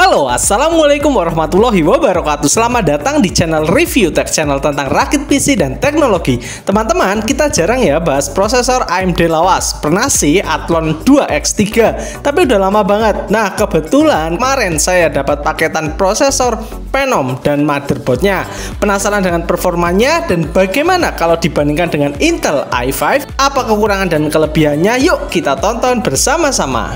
Halo, assalamualaikum warahmatullahi wabarakatuh. Selamat datang di channel Review Tech, channel tentang rakit PC dan teknologi. Teman-teman, kita jarang ya bahas prosesor AMD lawas. Pernah sih Athlon 2X3, tapi udah lama banget. Nah, kebetulan kemarin saya dapat paketan prosesor Phenom dan motherboardnya. Penasaran dengan performanya dan bagaimana kalau dibandingkan dengan Intel i5? Apa kekurangan dan kelebihannya? Yuk kita tonton bersama-sama.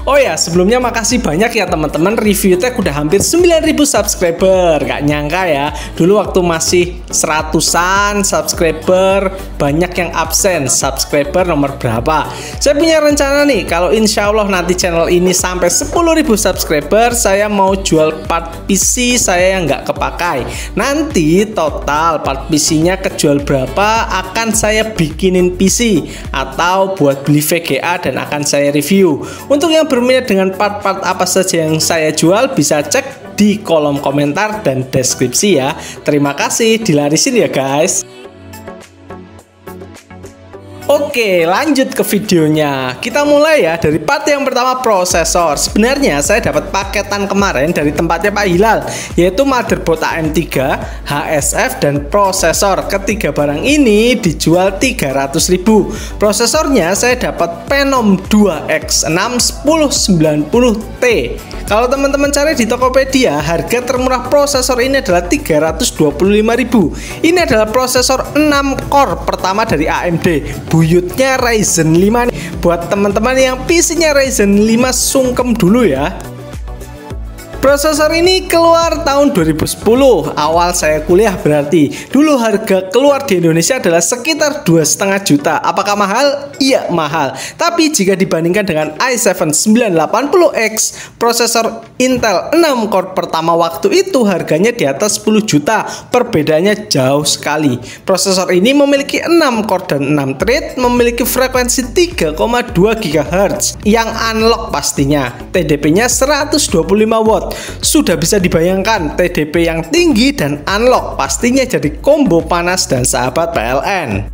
Oh ya, sebelumnya makasih banyak ya teman-teman, Review Tech udah hampir 9.000 subscriber. Gak nyangka ya, dulu waktu masih seratusan subscriber, banyak yang absen. Subscriber nomor berapa? Saya punya rencana nih, kalau insya Allah nanti channel ini sampai 10.000 subscriber, saya mau jual part PC saya yang nggak kepakai. Nanti total part PC-nya kejual berapa, akan saya bikinin PC atau buat beli VGA dan akan saya review. Untuk yang berminat dengan part-part apa saja yang saya jual, bisa cek di kolom komentar dan deskripsi ya. Terima kasih, dilarisin ya guys. Oke, lanjut ke videonya. Kita mulai ya dari part yang pertama, prosesor. Sebenarnya saya dapat paketan kemarin dari tempatnya Pak Hilal, yaitu motherboard AM3, HSF, dan prosesor. Ketiga barang ini dijual 300.000. Prosesornya saya dapat Phenom 2X6 1090T. Kalau teman-teman cari di Tokopedia, harga termurah prosesor ini adalah 325.000. Ini adalah prosesor 6 core pertama dari AMD. Buyutnya Ryzen 5 nih. Buat teman-teman yang PC-nya Ryzen 5 sungkem dulu ya. Prosesor ini keluar tahun 2010, awal saya kuliah berarti. Dulu harga keluar di Indonesia adalah sekitar 2,5 juta. Apakah mahal? Iya mahal. Tapi jika dibandingkan dengan i7 980X, prosesor Intel 6 core pertama waktu itu harganya di atas 10 juta. Perbedaannya jauh sekali. Prosesor ini memiliki 6 core dan 6 thread, memiliki frekuensi 3,2 GHz yang unlock pastinya. TDP-nya 125 watt. Sudah bisa dibayangkan, TDP yang tinggi dan unlock pastinya jadi combo panas dan sahabat PLN.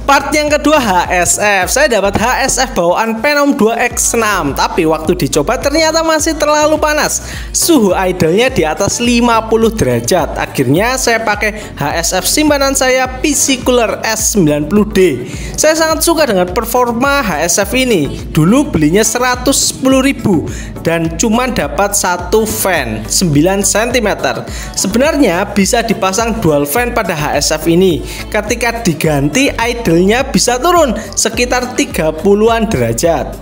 Part yang kedua, HSF. Saya dapat HSF bawaan Phenom 2X6, tapi waktu dicoba ternyata masih terlalu panas. Suhu idle-nya di atas 50 derajat. Akhirnya saya pakai HSF simpanan saya, PC Cooler S90D. Saya sangat suka dengan performa HSF ini. Dulu belinya 110.000 dan cuman dapat satu fan 9 cm. Sebenarnya bisa dipasang dual fan pada HSF ini. Ketika diganti, idle-nya bisa turun sekitar 30-an derajat.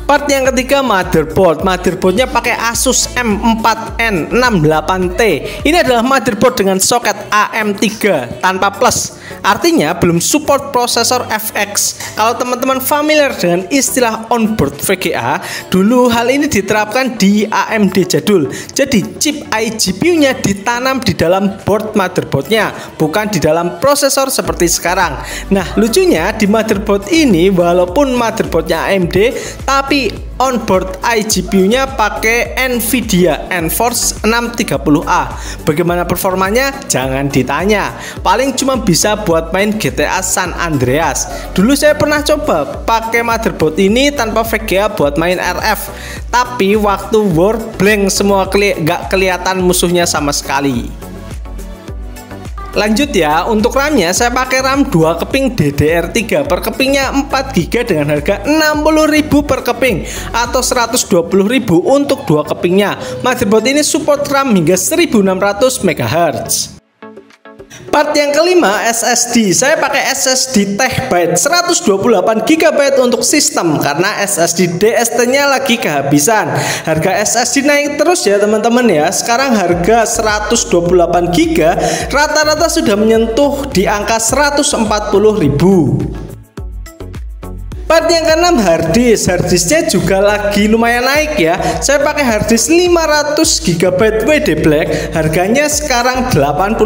Part yang ketiga, motherboard. Motherboardnya pakai Asus M4N68T. Ini adalah motherboard dengan soket AM3 tanpa plus. Artinya belum support prosesor FX. Kalau teman-teman familiar dengan istilah onboard VGA, dulu hal ini diterapkan di AMD jadul. Jadi chip iGPU-nya ditanam di dalam board motherboardnya, bukan di dalam prosesor seperti sekarang. Nah, lucunya di motherboard ini walaupun motherboardnya AMD, tapi onboard iGPU-nya pakai Nvidia Enforce 630A. Bagaimana performanya? Jangan ditanya. Paling cuma bisa buat main GTA San Andreas. Dulu saya pernah coba pakai motherboard ini tanpa VGA buat main RF. Tapi waktu war blank semua, gak kelihatan musuhnya sama sekali. Lanjut ya, untuk RAM-nya saya pakai RAM 2 keping DDR3 per kepingnya 4 GB dengan harga 60.000 per keping atau 120.000 untuk 2 kepingnya. Motherboard ini support RAM hingga 1600 MHz. Part yang kelima, SSD. Saya pakai SSD Techbyte 128 GB untuk sistem karena SSD DST-nya lagi kehabisan. Harga SSD naik terus ya teman-teman ya. Sekarang harga 128 GB rata-rata sudah menyentuh di angka 140.000. Part yang keenam, harddisk. Harddisknya juga lagi lumayan naik ya. Saya pakai harddisk 500 GB WD Black. Harganya sekarang 85.000.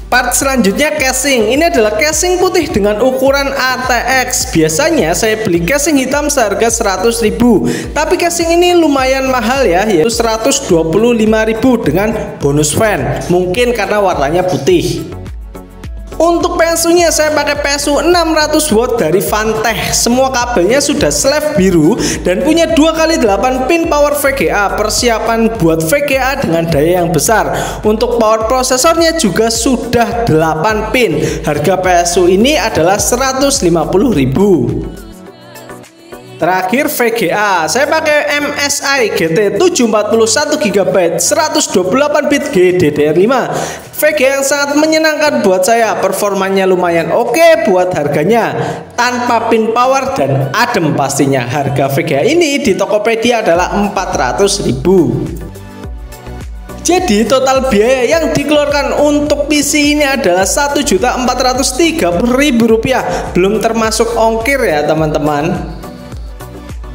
Part selanjutnya, casing. Ini adalah casing putih dengan ukuran ATX. Biasanya saya beli casing hitam seharga 100.000, tapi casing ini lumayan mahal ya, yaitu 125.000 dengan bonus fan. Mungkin karena warnanya putih. Untuk PSU-nya saya pakai PSU 600 watt dari Fantech. Semua kabelnya sudah slave biru dan punya 2x8 pin power VGA. Persiapan buat VGA dengan daya yang besar. Untuk power prosesornya juga sudah 8 pin. Harga PSU ini adalah 150.000. Terakhir VGA, saya pakai MSI GT 741 GB 128 bit GDDR5. VGA yang sangat menyenangkan buat saya, performanya lumayan oke buat harganya, tanpa pin power dan adem pastinya. Harga VGA ini di Tokopedia adalah 400.000. Jadi total biaya yang dikeluarkan untuk PC ini adalah Rp1.430.000, belum termasuk ongkir ya teman-teman.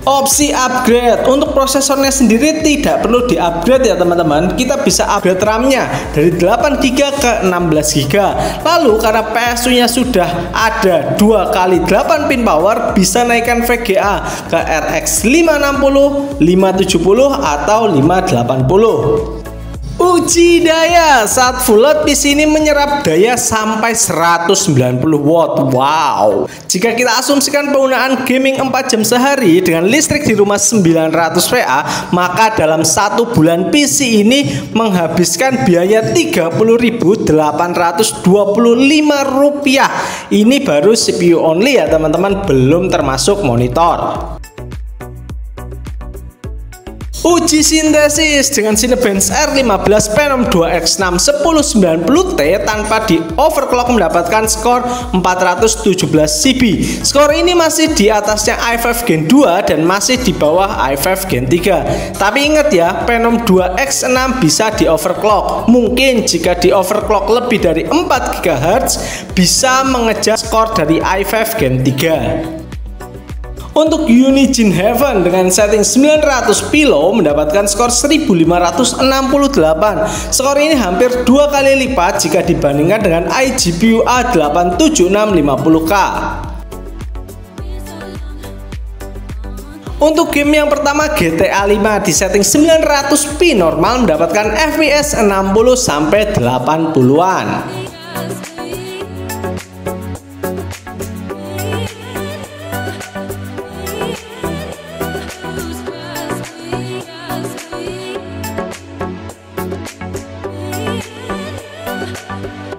Opsi upgrade untuk prosesornya sendiri tidak perlu di-upgrade ya teman-teman. Kita bisa upgrade RAM-nya dari 8GB ke 16GB. Lalu karena PSU-nya sudah ada 2x8 pin power, bisa naikkan VGA ke RX 560, 570 atau 580. Uji daya, saat full load PC ini menyerap daya sampai 190 watt. Wow. Jika kita asumsikan penggunaan gaming 4 jam sehari dengan listrik di rumah 900 VA, maka dalam 1 bulan PC ini menghabiskan biaya Rp30.825. Ini baru CPU only ya teman-teman, belum termasuk monitor. Uji sintesis dengan Cinebench R15 Phenom 2X6 1090T tanpa di overclock mendapatkan skor 417 CP. Skor ini masih di atasnya i5 Gen 2 dan masih di bawah i5 Gen 3. Tapi ingat ya, Phenom 2X6 bisa di overclock. Mungkin jika di overclock lebih dari 4 GHz bisa mengejar skor dari i5 Gen 3. Untuk Unigine Heaven dengan setting 900 Pilo mendapatkan skor 1568. Skor ini hampir 2 kali lipat jika dibandingkan dengan iGPU A87650K. Untuk game yang pertama GTA 5 di setting 900p normal mendapatkan FPS 60 sampai 80-an.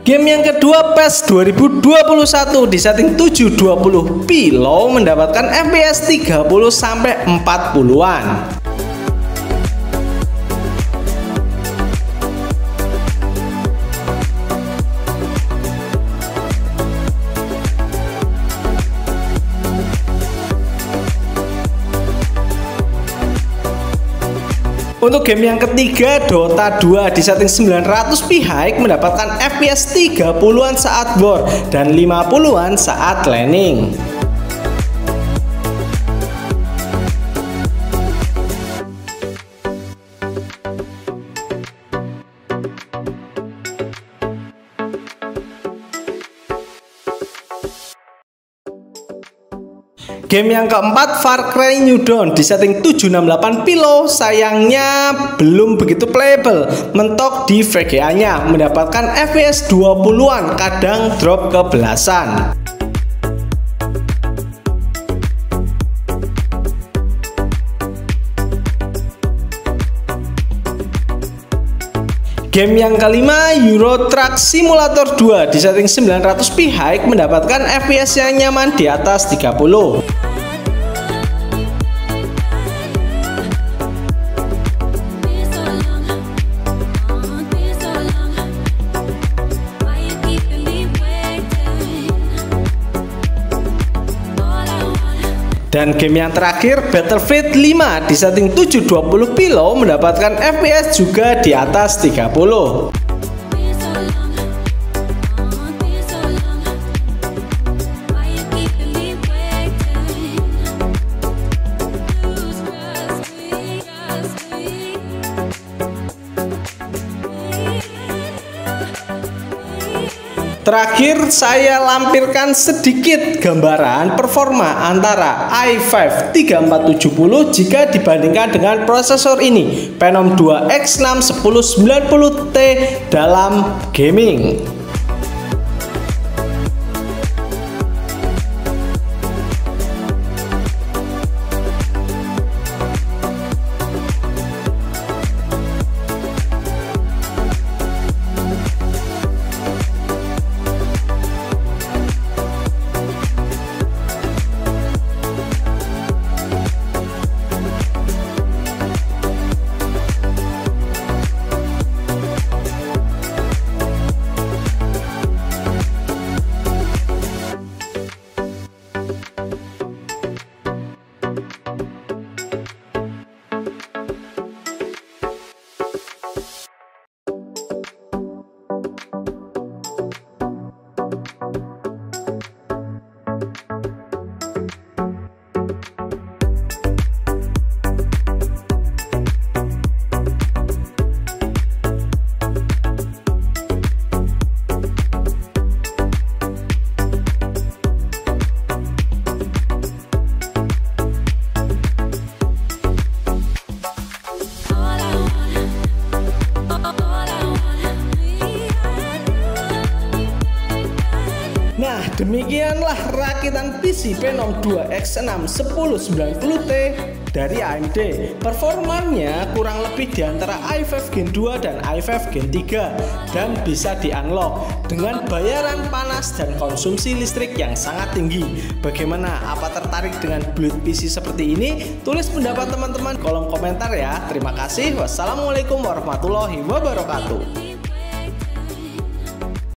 Game yang kedua PES 2021 di setting 720p low mendapatkan FPS 30 sampai 40-an. Untuk game yang ketiga, Dota 2 di setting 900p high mendapatkan FPS 30-an saat war dan 50-an saat laning. Game yang keempat, Far Cry New Dawn di setting 768p low, sayangnya belum begitu playable, mentok di VGA-nya, mendapatkan FPS 20-an, kadang drop ke belasan. Game yang kelima, Euro Truck Simulator 2 di setting 900p high mendapatkan FPS yang nyaman di atas 30. Dan game yang terakhir, Battlefield 5 di setting 720p low mendapatkan FPS juga di atas 30. Terakhir saya lampirkan sedikit gambaran performa antara i5 3470 jika dibandingkan dengan prosesor ini Phenom 2X6 1090T dalam gaming. Demikianlah rakitan PC Phenom 2X6 1090T dari AMD. Performanya kurang lebih di antara i5 Gen 2 dan i5 Gen 3 dan bisa di-unlock dengan bayaran panas dan konsumsi listrik yang sangat tinggi. Bagaimana? Apa tertarik dengan build PC seperti ini? Tulis pendapat teman-teman kolom komentar ya. Terima kasih. Wassalamualaikum warahmatullahi wabarakatuh.